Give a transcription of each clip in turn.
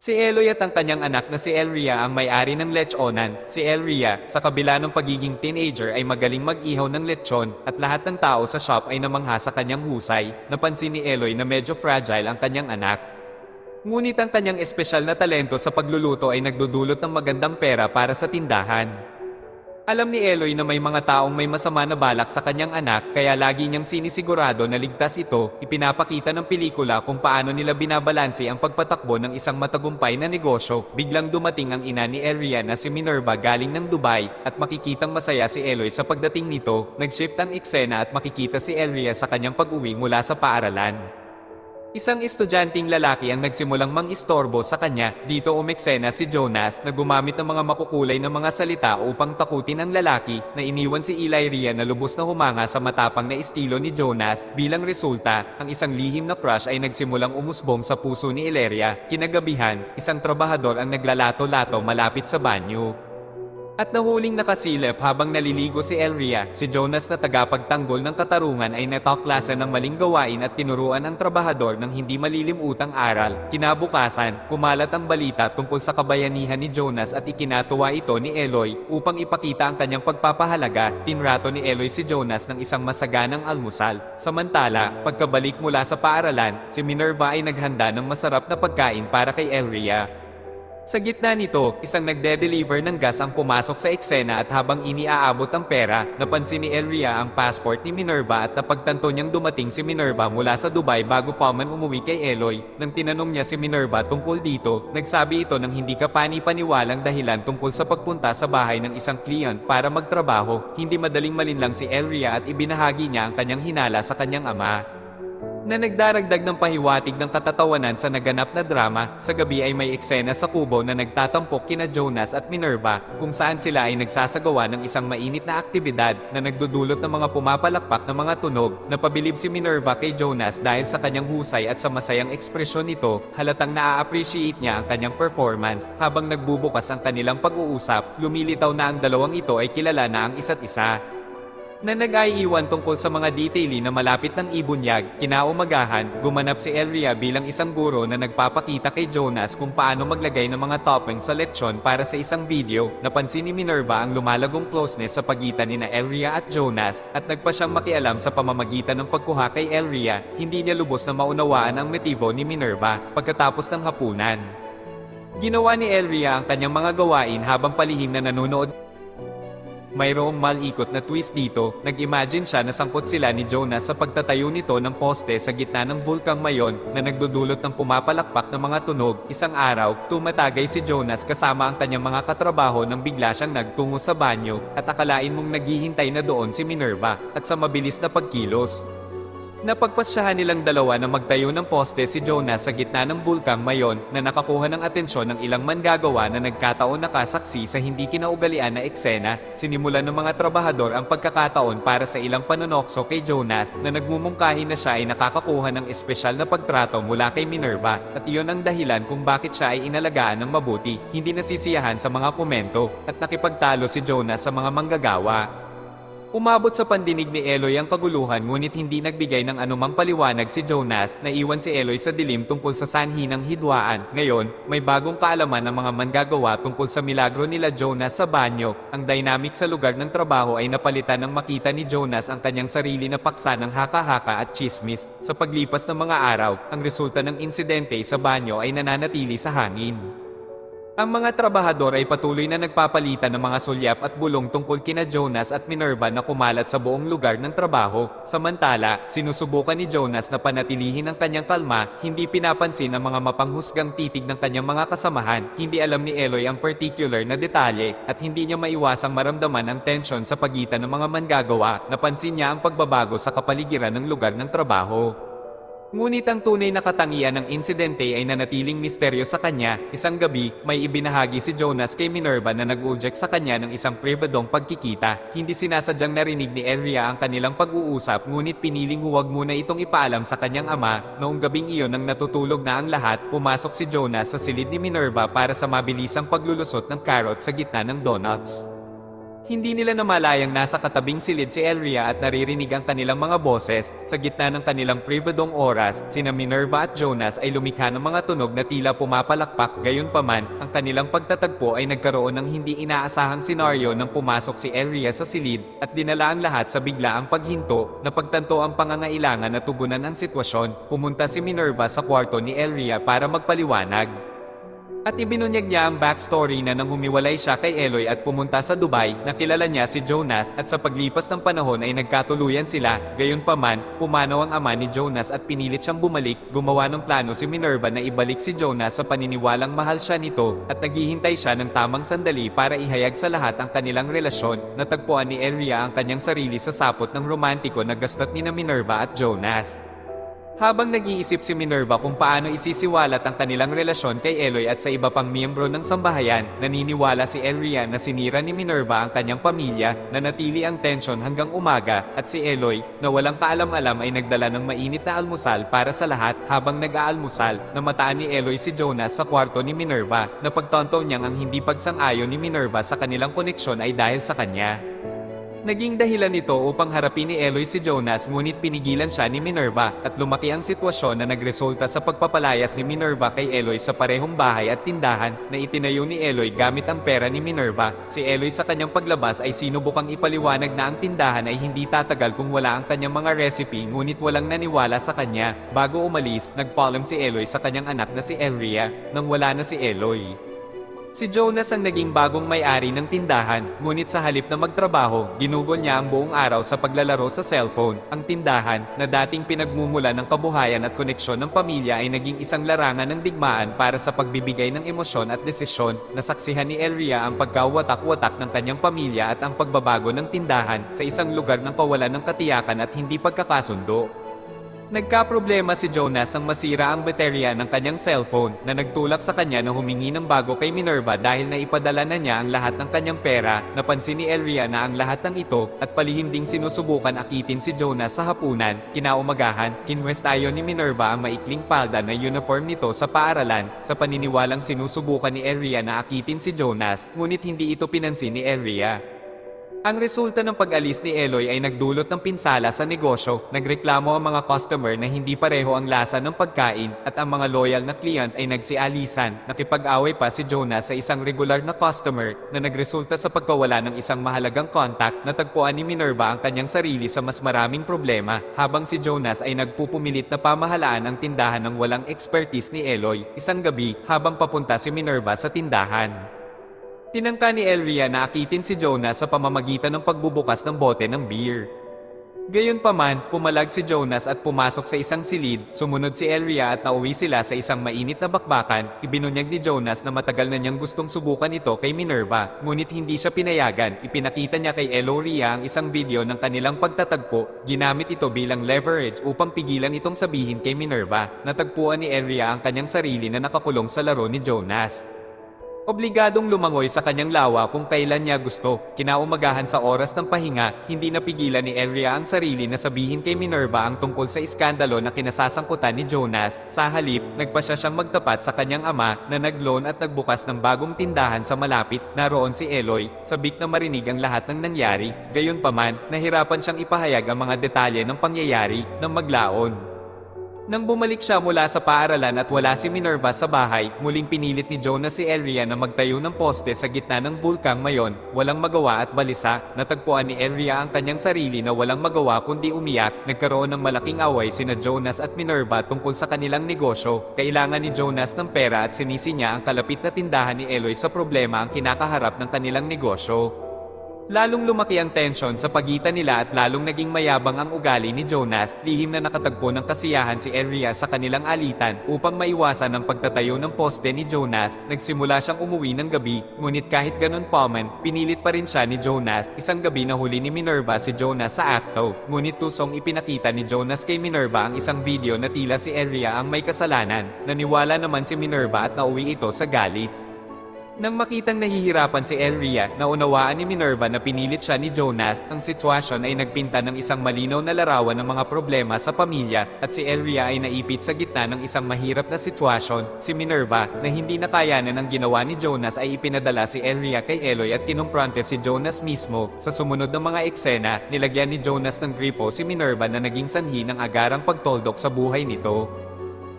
Si Eloy at ang kanyang anak na si Elria ang may-ari ng lechonan. Si Elria, sa kabila ng pagiging teenager ay magaling mag-ihaw ng lechon at lahat ng tao sa shop ay namangha sa kanyang husay. Napansin ni Eloy na medyo fragile ang kanyang anak. Ngunit ang kanyang espesyal na talento sa pagluluto ay nagdudulot ng magandang pera para sa tindahan. Alam ni Eloy na may mga taong may masama na balak sa kanyang anak kaya lagi niyang sinisigurado na ligtas ito. Ipinapakita ng pelikula kung paano nila binabalanse ang pagpatakbo ng isang matagumpay na negosyo. Biglang dumating ang ina ni Elria na si Minerva galing ng Dubai at makikitang masaya si Eloy sa pagdating nito. Nag-shift ang eksena at makikita si Elria sa kanyang pag-uwi mula sa paaralan. Isang estudyanteng lalaki ang nagsimulang mang-istorbo sa kanya. Dito umeksena si Jonas na gumamit ng mga makukulay na mga salita upang takutin ang lalaki na iniwan si Elyria na lubos na humanga sa matapang na estilo ni Jonas. Bilang resulta, ang isang lihim na crush ay nagsimulang umusbong sa puso ni Elyria. Kinagabihan, isang trabahador ang naglalato-lato malapit sa banyo. At nahuling nakasilip habang naliligo si Elria, si Jonas na tagapagtanggol ng katarungan ay nataklasan ng maling gawain at tinuruan ang trabahador ng hindi malilimutang aral. Kinabukasan, kumalat ang balita tungkol sa kabayanihan ni Jonas at ikinatuwa ito ni Eloy upang ipakita ang kanyang pagpapahalaga. Tinrato ni Eloy si Jonas ng isang masaganang almusal. Samantala, pagkabalik mula sa paaralan, si Minerva ay naghanda ng masarap na pagkain para kay Elria. Sa gitna nito, isang nagde-deliver ng gas ang pumasok sa eksena at habang iniaabot ang pera, napansin ni Elria ang passport ni Minerva at napagtanto niyang dumating si Minerva mula sa Dubai bago pa man umuwi kay Eloy. Nang tinanong niya si Minerva tungkol dito, nagsabi ito ng hindi kapani-paniwalang dahilan tungkol sa pagpunta sa bahay ng isang kliyent para magtrabaho. Hindi madaling malinlang si Elria at ibinahagi niya ang kanyang hinala sa kanyang ama, na nagdaragdag ng pahiwatig ng katatawanan sa naganap na drama. Sa gabi ay may eksena sa kubo na nagtatampok kina Jonas at Minerva, kung saan sila ay nagsasagawa ng isang mainit na aktibidad na nagdudulot ng mga pumapalakpak na mga tunog. Napabilib si Minerva kay Jonas dahil sa kanyang husay at sa masayang ekspresyon nito. Halatang naa-appreciate niya ang kanyang performance. Habang nagbubukas ang kanilang pag-uusap, lumilitaw na ang dalawang ito ay kilala na ang isa't isa, na nag-aiiwan tungkol sa mga detaili na malapit ng ibunyag. Kinaumagahan, gumanap si Elria bilang isang guro na nagpapakita kay Jonas kung paano maglagay ng mga toppings sa lechon para sa isang video. Napansin ni Minerva ang lumalagong closeness sa pagitan ni Elria at Jonas at nagpa siyang makialam sa pamamagitan ng pagkuha kay Elria. Hindi niya lubos na maunawaan ang motibo ni Minerva. Pagkatapos ng hapunan, ginawa ni Elria ang kanyang mga gawain habang palihim na nanonood. Mayroong malikot na twist dito. Nag-imagine siya na sangkot sila ni Jonas sa pagtatayo nito ng poste sa gitna ng Vulkang Mayon na nagdudulot ng pumapalakpak ng mga tunog. Isang araw, tumatagay si Jonas kasama ang kanyang mga katrabaho nang bigla siyang nagtungo sa banyo at akalain mong naghihintay na doon si Minerva at sa mabilis na pagkilos, napagpasyahan nilang dalawa na magtayo ng poste si Jonas sa gitna ng Vulkang Mayon na nakakuha ng atensyon ng ilang manggagawa na nagkataon nakasaksi sa hindi kinaugalian na eksena. Sinimulan ng mga trabahador ang pagkakataon para sa ilang panonokso kay Jonas na nagmumungkahi na siya ay nakakakuha ng espesyal na pagtrato mula kay Minerva at iyon ang dahilan kung bakit siya ay inalagaan ng mabuti. Hindi nasisiyahan sa mga komento at nakipagtalo si Jonas sa mga manggagawa. Umabot sa pandinig ni Eloy ang kaguluhan ngunit hindi nagbigay ng anumang paliwanag si Jonas. Naiwan si Eloy sa dilim tungkol sa sanhi ng hidwaan. Ngayon, may bagong kaalaman ng mga manggagawa tungkol sa milagro nila Jonas sa banyo. Ang dynamic sa lugar ng trabaho ay napalitan ng makita ni Jonas ang kanyang sarili na paksa ng haka-haka at chismis. Sa paglipas ng mga araw, ang resulta ng insidente sa banyo ay nananatili sa hangin. Ang mga trabahador ay patuloy na nagpapalitan ng mga sulyap at bulong tungkol kina Jonas at Minerva na kumalat sa buong lugar ng trabaho. Samantala, sinusubukan ni Jonas na panatilihin ang kanyang kalma, hindi pinapansin ang mga mapanghusgang titig ng kanyang mga kasamahan. Hindi alam ni Eloy ang particular na detalye at hindi niya maiwasang maramdaman ang tensyon sa pagitan ng mga manggagawa. Napansin niya ang pagbabago sa kapaligiran ng lugar ng trabaho. Ngunit ang tunay na katangian ng insidente ay nanatiling misteryo sa kanya. Isang gabi, may ibinahagi si Jonas kay Minerva na nag-ujek sa kanya ng isang pribadong pagkikita. Hindi sinasadyang narinig ni Elria ang kanilang pag-uusap ngunit piniling huwag muna itong ipaalam sa kanyang ama. Noong gabing iyon nang natutulog na ang lahat, pumasok si Jonas sa silid ni Minerva para sa mabilisang paglulusot ng carrot sa gitna ng donuts. Hindi nila namalayang nasa katabing silid si Elria at naririnig ang kanilang mga boses. Sa gitna ng kanilang privadong oras, sina Minerva at Jonas ay lumikha ng mga tunog na tila pumapalakpak. Gayunpaman, ang kanilang pagtatagpo ay nagkaroon ng hindi inaasahang senaryo nang pumasok si Elria sa silid at dinala ang lahat sa biglaang paghinto. Napagtanto ang pangangailangan na tugunan ang sitwasyon. Pumunta si Minerva sa kwarto ni Elria para magpaliwanag. At ibinunyag niya ang backstory na nang humiwalay siya kay Eloy at pumunta sa Dubai, nakilala niya si Jonas at sa paglipas ng panahon ay nagkatuluyan sila. Gayunpaman, pumanaw ang ama ni Jonas at pinilit siyang bumalik. Gumawa ng plano si Minerva na ibalik si Jonas sa paniniwalang mahal siya nito at naghihintay siya ng tamang sandali para ihayag sa lahat ang kanilang relasyon. Natagpuan ni Elria ang kanyang sarili sa sapot ng romantiko na gastat ni Minerva at Jonas. Habang nag-iisip si Minerva kung paano isisiwalat ang kanilang relasyon kay Eloy at sa iba pang miyembro ng sambahayan, naniniwala si Elria na sinira ni Minerva ang kanyang pamilya, nanatili ang tensyon hanggang umaga, at si Eloy, na walang kaalam-alam ay nagdala ng mainit na almusal para sa lahat. Habang nag-aalmusal, namataan ni Eloy si Jonas sa kwarto ni Minerva. Napagtanto niyang ang hindi pagsang-ayon ni Minerva sa kanilang koneksyon ay dahil sa kanya. Naging dahilan nito upang harapin ni Eloy si Jonas, ngunit pinigilan siya ni Minerva at lumaki ang sitwasyon na nagresulta sa pagpapalayas ni Minerva kay Eloy sa parehong bahay at tindahan na itinayo ni Eloy gamit ang pera ni Minerva. Si Eloy sa kanyang paglabas ay sinubukang ipaliwanag na ang tindahan ay hindi tatagal kung wala ang kanyang mga recipe, ngunit walang naniwala sa kanya. Bago umalis, nagpaalam si Eloy sa kanyang anak na si Elria nang wala na si Eloy. Si Jonas ang naging bagong may-ari ng tindahan, ngunit sa halip na magtrabaho, ginugol niya ang buong araw sa paglalaro sa cellphone. Ang tindahan, na dating pinagmumula ng kabuhayan at koneksyon ng pamilya, ay naging isang larangan ng digmaan para sa pagbibigay ng emosyon at desisyon. Nasaksihan ni Elria ang pagkawatak-watak ng kanyang pamilya at ang pagbabago ng tindahan sa isang lugar ng kawalan ng katiyakan at hindi pagkakasundo. Nagkaproblema si Jonas nang masira ang baterya ng kanyang cellphone na nagtulak sa kanya na humingi ng bago kay Minerva dahil naipadala na niya ang lahat ng kanyang pera. Napansin ni Elria na ang lahat ng ito at palihim ding sinusubukan akitin si Jonas sa hapunan. Kinaumagahan, kinwestayo ni Minerva ang maikling palda na uniform nito sa paaralan. Sa paniniwalang sinusubukan ni Elria na akitin si Jonas, ngunit hindi ito pinansin ni Elria. Ang resulta ng pag-alis ni Eloy ay nagdulot ng pinsala sa negosyo. Nagreklamo ang mga customer na hindi pareho ang lasa ng pagkain at ang mga loyal na kliyent ay nagsialisan. Nakipag-away pa si Jonas sa isang regular na customer na nagresulta sa pagkawala ng isang mahalagang contact. Natagpuan ni Minerva ang kanyang sarili sa mas maraming problema, habang si Jonas ay nagpupumilit na pamahalaan ang tindahan ng walang expertise ni Eloy. Isang gabi, habang papunta si Minerva sa tindahan, tinangka ni Elria na akitin si Jonas sa pamamagitan ng pagbubukas ng bote ng beer. Gayunpaman, pumalag si Jonas at pumasok sa isang silid. Sumunod si Elria at nauwi sila sa isang mainit na bakbakan. Ibinunyag ni Jonas na matagal na niyang gustong subukan ito kay Minerva, ngunit hindi siya pinayagan. Ipinakita niya kay Elria ang isang video ng kanilang pagtatagpo. Ginamit ito bilang leverage upang pigilan itong sabihin kay Minerva. Natagpuan ni Elria ang kanyang sarili na nakakulong sa laro ni Jonas. Obligadong lumangoy sa kanyang lawa kung kailan niya gusto. Kinaumagahan sa oras ng pahinga, hindi napigilan ni Elria ang sarili na sabihin kay Minerva ang tungkol sa iskandalo na kinasasangkutan ni Jonas. Sa halip, nagpasya siyang magtapat sa kanyang ama na nag-loan at nagbukas ng bagong tindahan sa malapit. Naroon si Eloy, sabik na marinig ang lahat ng nangyari. Gayunpaman, nahirapan siyang ipahayag ang mga detalye ng pangyayari ng maglaon. Nang bumalik siya mula sa paaralan at wala si Minerva sa bahay, muling pinilit ni Jonas si Elria na magtayo ng poste sa gitna ng bulkang mayon. Walang magawa at balisa, natagpuan ni Elria ang kanyang sarili na walang magawa kundi umiyak. Nagkaroon ng malaking away sina Jonas at Minerva tungkol sa kanilang negosyo. Kailangan ni Jonas ng pera at sinisi niya ang kalapit na tindahan ni Eloy sa problema ang kinakaharap ng kanilang negosyo. Lalong lumaki ang tensyon sa pagitan nila at lalong naging mayabang ang ugali ni Jonas. Lihim na nakatagpo ng kasiyahan si Elria sa kanilang alitan. Upang maiwasan ang pagtatayo ng poste ni Jonas, nagsimula siyang umuwi ng gabi. Ngunit kahit ganun pa man, pinilit pa rin siya ni Jonas. Isang gabi nahuli ni Minerva si Jonas sa akto. Ngunit tusong ipinakita ni Jonas kay Minerva ang isang video na tila si Elria ang may kasalanan. Naniwala naman si Minerva at nauwi ito sa galit. Nang makitang nahihirapan si Elria, naunawaan ni Minerva na pinilit siya ni Jonas, ang sitwasyon ay nagpinta ng isang malinaw na larawan ng mga problema sa pamilya, at si Elria ay naipit sa gitna ng isang mahirap na sitwasyon. Si Minerva, na hindi nakayanan ang ginawa ni Jonas ay ipinadala si Elria kay Eloy at kinumprante si Jonas mismo. Sa sumunod na mga eksena, nilagyan ni Jonas ng gripo si Minerva na naging sanhi ng agarang pagtoldok sa buhay nito.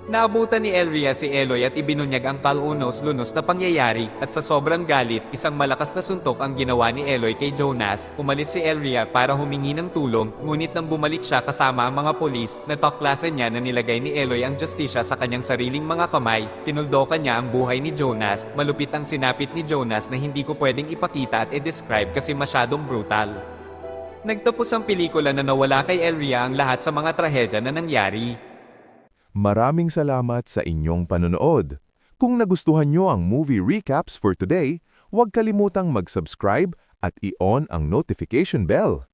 Naabutan ni Elria si Eloy at ibinunyag ang kalunos-lunos na pangyayari, at sa sobrang galit, isang malakas na suntok ang ginawa ni Eloy kay Jonas. Umalis si Elria para humingi ng tulong, ngunit nang bumalik siya kasama ang mga polis, natuklasan niya na nilagay ni Eloy ang justisya sa kanyang sariling mga kamay. Tinuldokan niya ang buhay ni Jonas. Malupit ang sinapit ni Jonas na hindi ko pwedeng ipakita at i-describe kasi masyadong brutal. Nagtapos ang pelikula na nawala kay Elria ang lahat sa mga trahedya na nangyari. Maraming salamat sa inyong panonood. Kung nagustuhan nyo ang movie recaps for today, huwag kalimutang mag-subscribe at i-on ang notification bell.